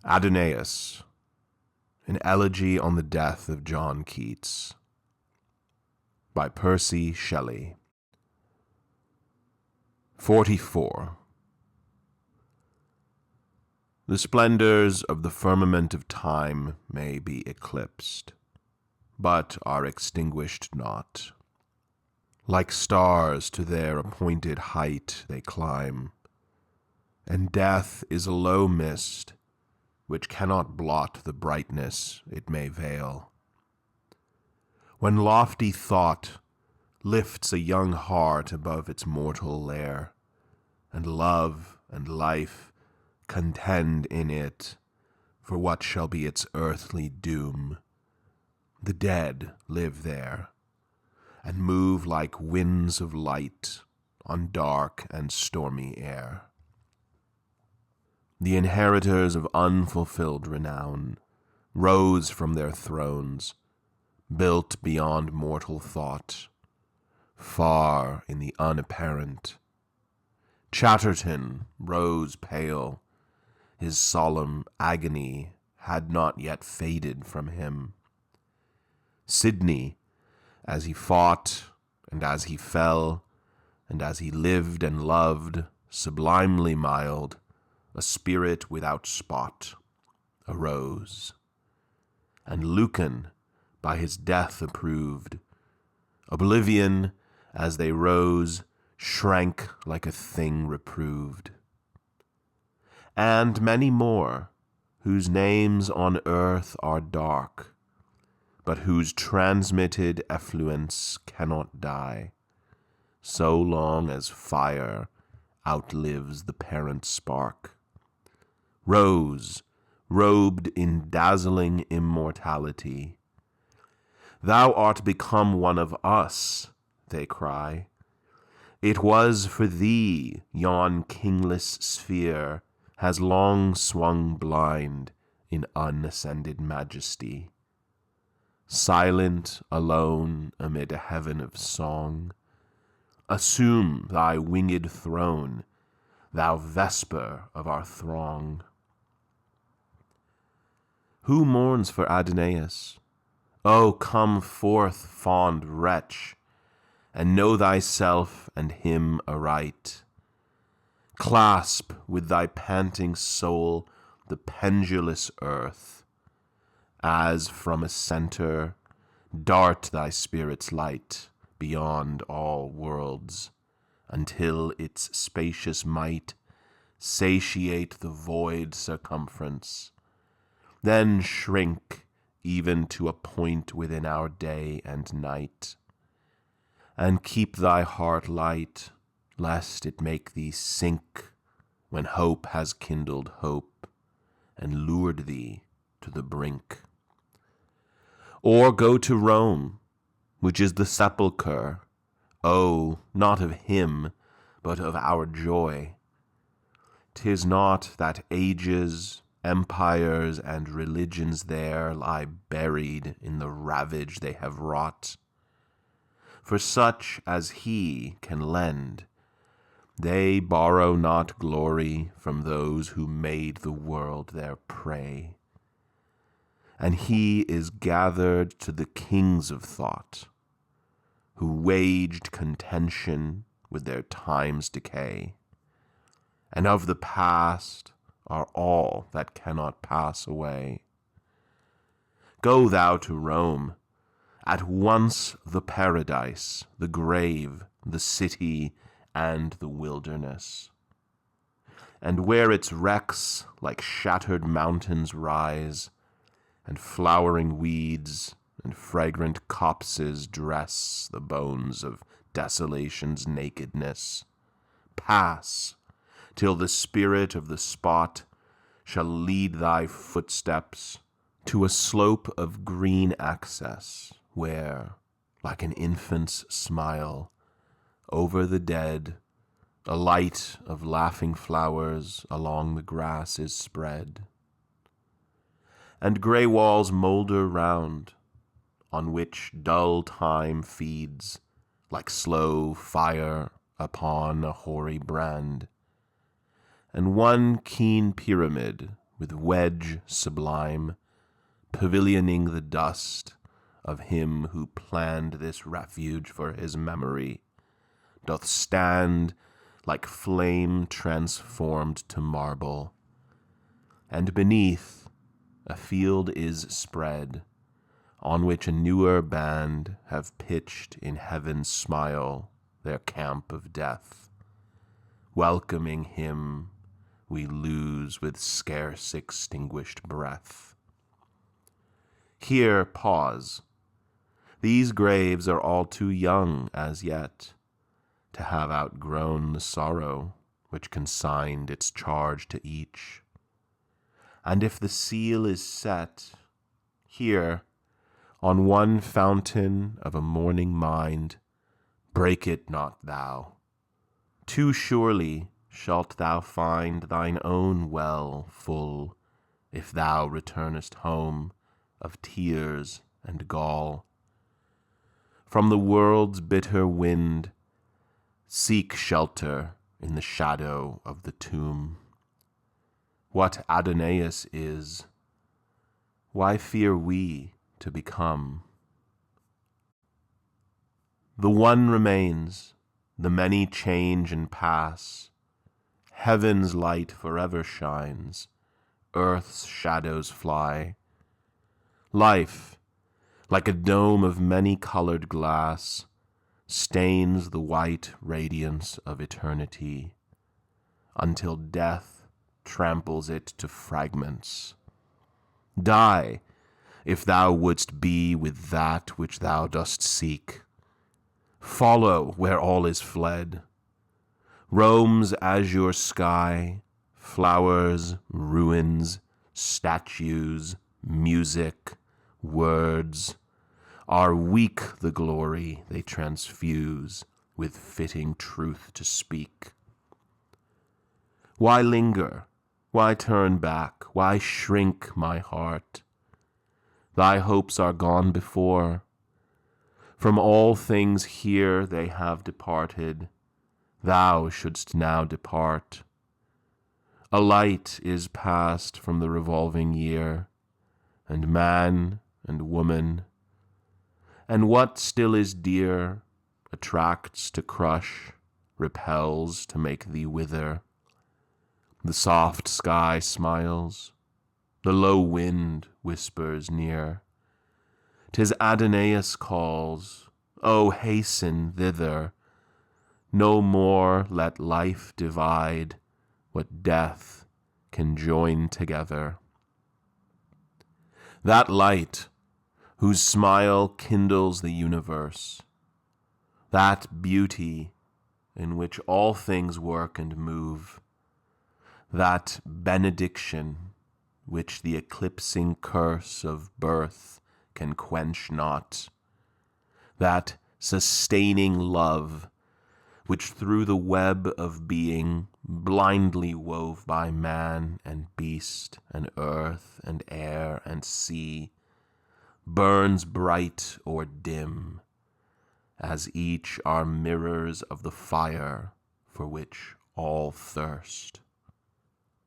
Adonais, an elegy on the death of John Keats, by Percy Shelley. 44. The splendors of the firmament of time may be eclipsed, but are extinguished not. Like stars to their appointed height they climb, and death is a low mist which cannot blot the brightness it may veil. When lofty thought lifts a young heart above its mortal lair, and love and life contend in it for what shall be its earthly doom, the dead live there, and move like winds of light on dark and stormy air. The inheritors of unfulfilled renown rose from their thrones, built beyond mortal thought, far in the unapparent. Chatterton rose pale, his solemn agony had not yet faded from him. Sidney, as he fought and as he fell, and as he lived and loved, sublimely mild, a spirit without spot, arose. And Lucan, by his death approved, oblivion, as they rose, shrank like a thing reproved. And many more, whose names on earth are dark, but whose transmitted effluence cannot die, so long as fire outlives the parent spark, rose, robed in dazzling immortality. Thou art become one of us, they cry. It was for thee yon kingless sphere has long swung blind in unascended majesty. Silent, alone, amid a heaven of song, assume thy winged throne, thou vesper of our throng. Who mourns for Adonais? O come forth, fond wretch, and know thyself and him aright. Clasp with thy panting soul the pendulous earth, as from a centre dart thy spirit's light beyond all worlds, until its spacious might satiate the void circumference. Then shrink even to a point within our day and night, and keep thy heart light, lest it make thee sink when hope has kindled hope and lured thee to the brink. Or go to Rome, which is the sepulchre, oh, not of him, but of our joy. 'Tis not that ages, empires, and religions there lie buried in the ravage they have wrought. For such as he can lend, they borrow not glory from those who made the world their prey. And he is gathered to the kings of thought, who waged contention with their time's decay, and of the past are all that cannot pass away. Go thou to Rome, at once the paradise, the grave, the city, and the wilderness. And where its wrecks like shattered mountains rise, and flowering weeds and fragrant copses dress the bones of desolation's nakedness, pass, till the spirit of the spot shall lead thy footsteps to a slope of green access, where, like an infant's smile, over the dead, a light of laughing flowers along the grass is spread. And grey walls moulder round, on which dull time feeds, like slow fire upon a hoary brand. And one keen pyramid with wedge sublime, pavilioning the dust of him who planned this refuge for his memory, doth stand like flame transformed to marble, and beneath a field is spread, on which a newer band have pitched in heaven's smile their camp of death. Welcoming him, we lose with scarce extinguished breath. Here pause. These graves are all too young as yet to have outgrown the sorrow which consigned its charge to each. And if the seal is set, here, on one fountain of a mourning mind, break it not thou. Too surely shalt thou find thine own well full, if thou returnest home of tears and gall. From the world's bitter wind, seek shelter in the shadow of the tomb. What Adonais is, why fear we to become? The one remains, the many change and pass. Heaven's light forever shines, earth's shadows fly. Life, like a dome of many-colored glass, stains the white radiance of eternity, until death tramples it to fragments. Die, if thou wouldst be with that which thou dost seek. Follow where all is fled. Rome's azure sky, flowers, ruins, statues, music, words, are weak the glory they transfuse with fitting truth to speak. Why linger? Why turn back? Why shrink, my heart? Thy hopes are gone before. From all things here they have departed. Thou shouldst now depart. A light is passed from the revolving year, and man and woman, and what still is dear attracts to crush, repels to make thee wither. The soft sky smiles, the low wind whispers near. 'Tis Adonais calls, oh hasten thither. No more let life divide what death can join together. That light whose smile kindles the universe, that beauty in which all things work and move, that benediction which the eclipsing curse of birth can quench not, that sustaining love which through the web of being blindly wove by man and beast and earth and air and sea burns bright or dim, as each are mirrors of the fire for which all thirst.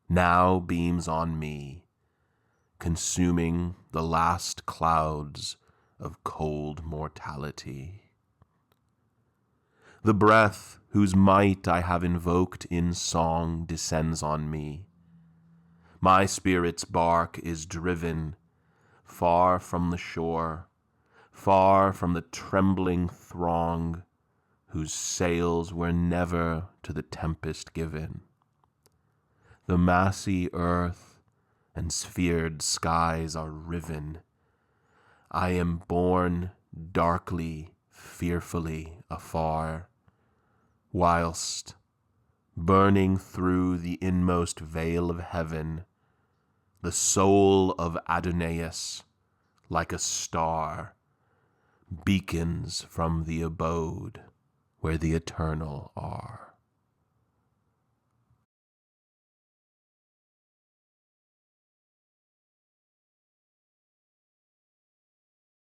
Now beams on me, consuming the last clouds of cold mortality. The breath whose might I have invoked in song descends on me. My spirit's bark is driven far from the shore, far from the trembling throng whose sails were never to the tempest given. The massy earth and sphered skies are riven. I am borne darkly, fearfully afar, whilst, burning through the inmost veil of heaven, the soul of Adonais, like a star, beacons from the abode where the eternal are.